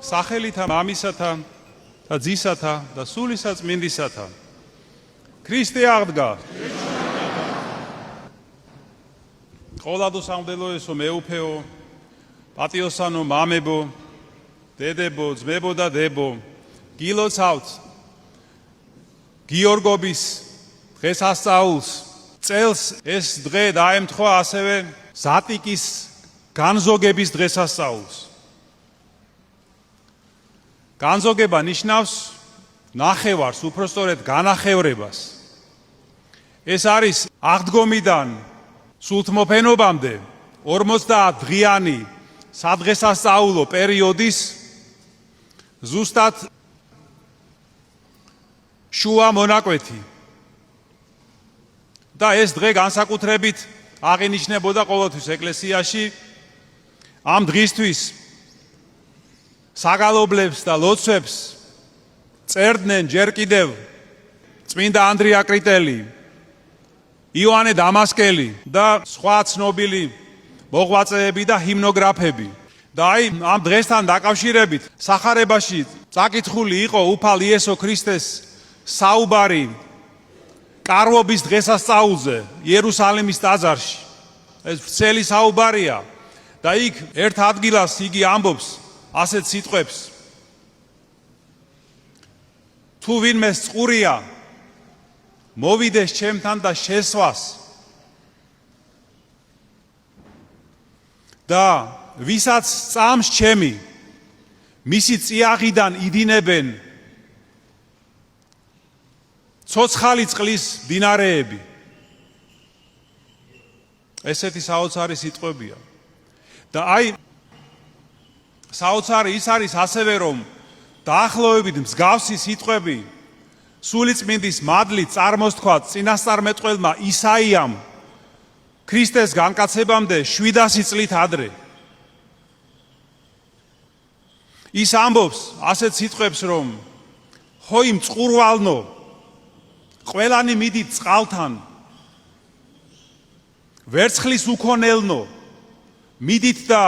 სახელითა მამისათა და ძისათა და სულისა წმინდისათა. ქრისტე აღდგა. ყოვლადო სამდელოესო მეუფეო, პატიოსანო მამებო, დედებო, ძმებო და დებო, გილოცავთ გიორგობის დღესასწაულს. წელს ეს დღე დაემთხვა ასევე ზატიკის განზოგების დღესასწაულს. განზოგება ნიშნავს ნახევარს, უпростоრედ განახევრებას. ეს არის აღდგომიდან სულთმოფენობამდე 50 დღიანი სადღესასწაულო პერიოდის ზუსტად შუა მონაკვეთი. და ეს დღე განსაკუთრებით აღინიშნებოდა ყოველთვის ეკლესიაში. ამ დღისთვის საგალობლებს და ლოცვებს წერდნენ ჯერ კიდევ წმინდა ანდრია კრიტელი, იოანე დამასკელი და სხვა ცნობილი მოღვაწეები და ჰიმნოგრაფები. და ამ დღესთან დაკავშირებით სახარებაში წაკითხული იყო უფალ იესო ქრისტეს საუბარი კარვობის დღესასწაულზე იერუსალიმის ტაძარში. ეს ვრცელი საუბარია და იქ ერთ ადგილას იგი ამბობს ასეთ სიტყვებს: თუ ვინმე წყურია მოვიდეს ჩემთან და შესვას და ვისაც წამს ჩემი მისი წიაღიდან იდინებენ ცოცხალი წყლის დინარეები. ესეთი საოცარი სიტყვებია. და საოცარი ის არის ასევე, რომ დაახლოებით მსგავსი სიტყვები სულიწმინდის მადლით წარმოსთქვა წინასწარმეტყველმა ისაიამ ქრისტეს განკაცებამდე 700 წლით ადრე. ის ამბობს ასეთ სიტყვებს, რომ ხოი მწყურვალნო, ყველანი მიდით წყალთან, ვერცხლის უქონელნო, მიდით და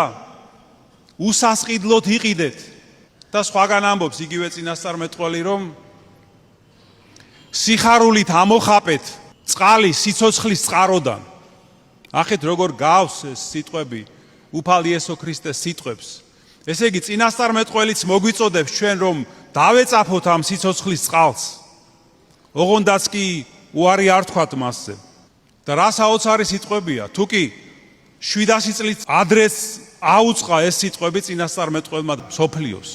უსასყიდლოდ იყიდეთ. და სხვაგან ამბობს იგივე წინასწარმეტყველი, რომ სიხარულით ამოხაპეთ წყალი სიცოცხლის წყაროდან. ახეთ როგორ გავს ეს სიტყვები უფალ იესო ქრისტეს სიტყვებს. ესე იგი წინასწარმეტყველიც მოგვიწოდებს ჩვენ, რომ დავეწაფოთ ამ სიცოცხლის წყალს. ოღონდაც კი უარი არ თქვათ მასზე. და რა საოცარი სიტყვებია, თუ კი 700 წლით ადრეც აუწყა ეს სიტყვები წინასწარმეტყველმა მსოფლიოს.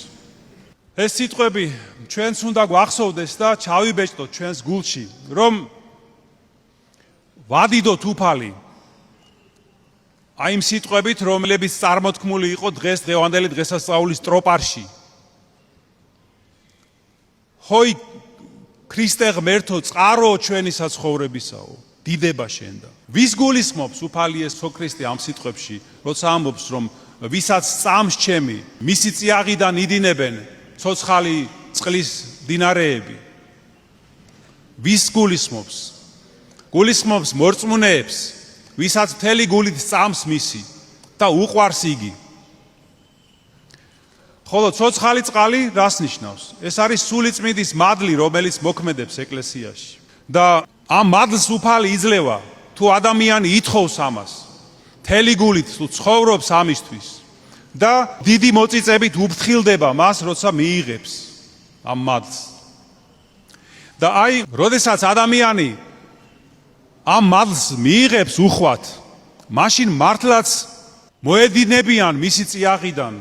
ეს სიტყვები ჩვენც უნდა გვახსოვდეს და ჩავიბეჭდოთ ჩვენს გულში, რომ ვადიდოთ უფალი აი იმ სიტყვებით, რომლებიც წარმოთქმული იყო დღეს დღევანდელი დღესასწაულის ტროპარში. ხოი ქრისტე ღმერთო, წყარო ჩვენი საცხოვრებისაო, დიდება შენდა. ვის გულისხმობს უფალი იესო ქრისტე ამ სიტყვებში, როცა ამბობს, რომ ვისაც წამს ჩემი მისი წიაღიდან იდინებენ ცოცხალი წყლის დინარეები. ვის გულისხმობს? გულისხმობს მორწმუნეებს, ვისაც მთელი გულით წამს მისი და უყვარს იგი. ხოლო ცოცხალი წყალი რას ნიშნავს? ეს არის სულიწმინდის მადლი, რომელიც მოქმედებს ეკლესიაში. და ამ მადლს უფალი იძლევა, თუ ადამიანი ითხოვს ამას, მთელი გულით თუ ცხოვრობს ამისთვის და დიდი მოწიწებით უფრთხილდება მას, როცა მიიღებს ამ მადლს. და როდესაც ადამიანი ამ მადლს მიიღებს უხვად, მაშინ მართლაც მოედინებიან მისი წიაღიდან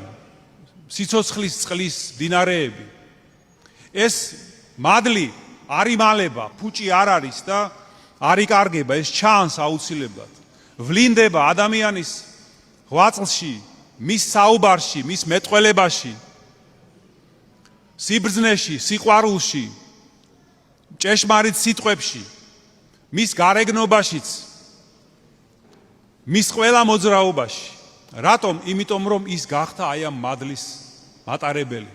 სიცოცხლის წყლის დინარეები. ეს მადლი არ იმალება, ფუჭი არ არის და არ იკარგება, ეს ჩანს აუცილებლად. ვლინდება ადამიანის ღვაწლში, მის საუბარში, მის მეტყველებაში, სიბრძნეში, სიყვარულში, ჭეშმარიტ სიტყვებში, მის გარეგნობაშიც, მის ყველა მოძრაობაში. რატომ? იმიტომ რომ ის გახდა აი ამ მადლის მატარებელი.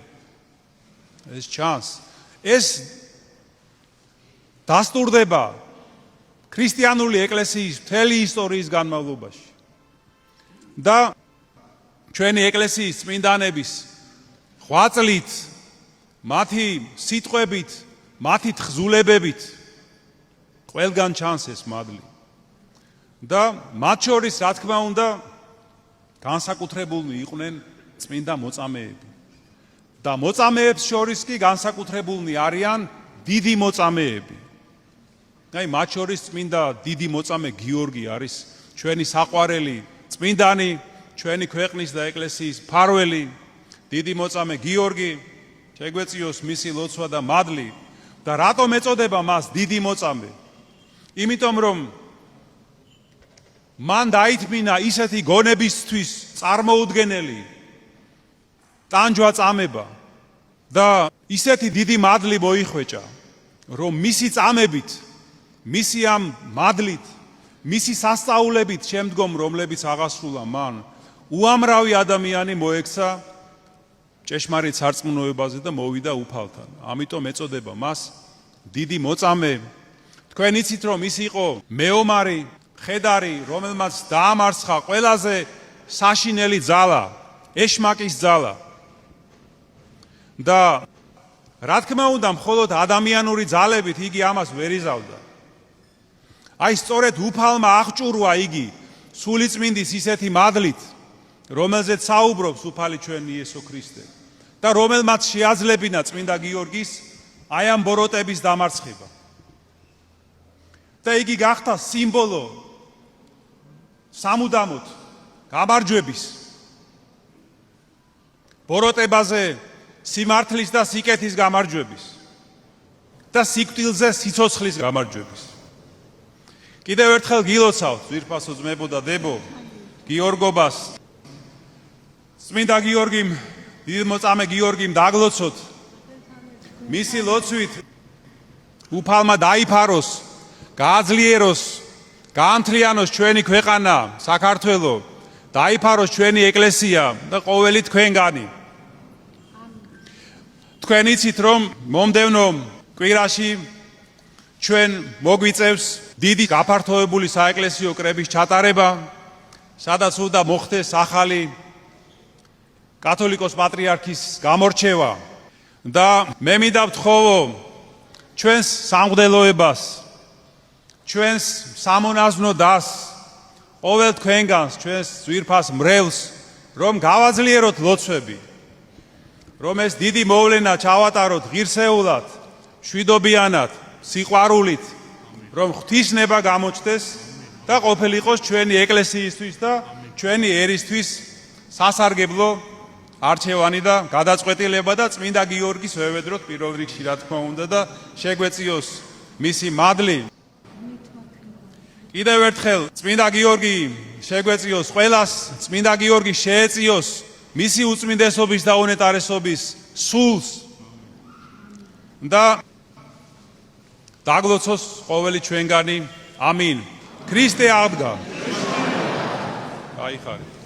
ეს ჩანს. ეს დასტურდება ქრისტიანული ეკლესიის მთელი ისტორიის განმავლობაში. და ჩვენი ეკლესიის წმინდანების ღვაწლით, მათი სიტყვებით, მათი თხზულებებით ყველგან ჩანს ეს მადლი. და მათ შორის, რა თქმა უნდა, განსაკუთრებულნი იყვნენ წმინდა მოწამეები. და მოწამეებს შორის კი განსაკუთრებულნი არიან დიდი მოწამეები. აი, მათ შორის წმინდა დიდი მოწამე გიორგი არის ჩვენი საყვარელი წმინდანი, ჩვენი ქვეყნის და ეკლესიის მფარველი. დიდი მოწამე გიორგი, შეგვეციოს მისი ლოცვა და მადლი. და რატომ ეწოდება მას დიდი მოწამე? იმიტომ რომ მან დაითმინა ისეთი გონებისთვის წარმოუდგენელი ტანჯვა წამება და ისეთი დიდი მადლი მოიხვეჭა, რომ მისი წამებით, მისი ამ მადლით, მისი სასწაულებით შემდგომ, რომლებიც აღასრულა მან, უამრავი ადამიანი მოექცა ჭეშმარიტ სარწმუნოებაზე და მოვიდა უფალთან. ამიტომ ეწოდება მას დიდი მოწამე. თქვენ იცით, რომ ის იყო მეომარი, ხედარი, რომელმაც დაამარცხა ყველაზე საშინელი ძალა, ეშმაკის ძალა. და რა თქმა უნდა, მხოლოდ ადამიანური ძალებით იგი ამას ვერ იზავდა. აი, სწორედ უფალმა აღჭურვა იგი სულიწმინდის ისეთი მადლით, რომელზეც საუბრობს უფალი ჩვენ იესო ქრისტე და რომელმაც შეაძლებინა წმინდა გიორგის აი ამ ბოროტების დამარცხება. და იგი გახდა სიმბოლო სამუდამოდ გამარჯვების, ბოროტებაზე სიმართლის და სიკეთის გამარჯვების და სიკვდილზე სიცოცხლის გამარჯვების. კიდევ ერთხელ გილოცავთ ძვირფასო ძმებო და დებო გიორგობას, წმინდა გიორგიმ, დიდი მოწამე გიორგიმ დაგლოცოთ, მისი ლოცვით უფალმა დაიფაროს, გააძლიეროს, გაამთლიანოს ჩვენი ქვეყანა, საქართველო, დაიფაროს ჩვენი ეკლესია და ყოველი თქვენგანი. თქვენ იცით, რომ მომდევნო კვირაში ჩვენ მოგვიწევს დიდი გაფართოებული საეკლესიო კრების ჩატარება, სადაც უნდა მოხდეს ახალი კათოლიკოს პატრიარქის გამორჩევა. და მე მინდა ვთხოვო ჩვენს სამღვდელოებას, ჩვენს სამონაზვნო დასს, ყოველ თქვენგანს, ჩვენს ძვირფას მრევლს, რომ გავაძლიეროთ ლოცვები, რომ ეს დიდი მოვლენა ჩავატაროთ ღირსეულად, მშვიდობიანად, სიყვარულით, რომ ღვთისნება გამოჩნდეს და ყოფილიყოს ჩვენი ეკლესიისთვის და ჩვენი ერისთვის სასარგებლო არჩევანი და გადაწყვეტილება და წმინდა გიორგის ვევედროთ პირველ რიგში, რა თქმა უნდა, და შეგვეციოს მისი მადლი. კიდევ ერთხელ წმინდა გიორგი შეგვეციოს ყველას, წმინდა გიორგი შეეციოს მისი უწმინდესობის და უნეტარესობის სულს და დაგლოცოს ყოველი ჩვენგანი. ამინ. ქრისტე აღდგა. გაიხარეთ.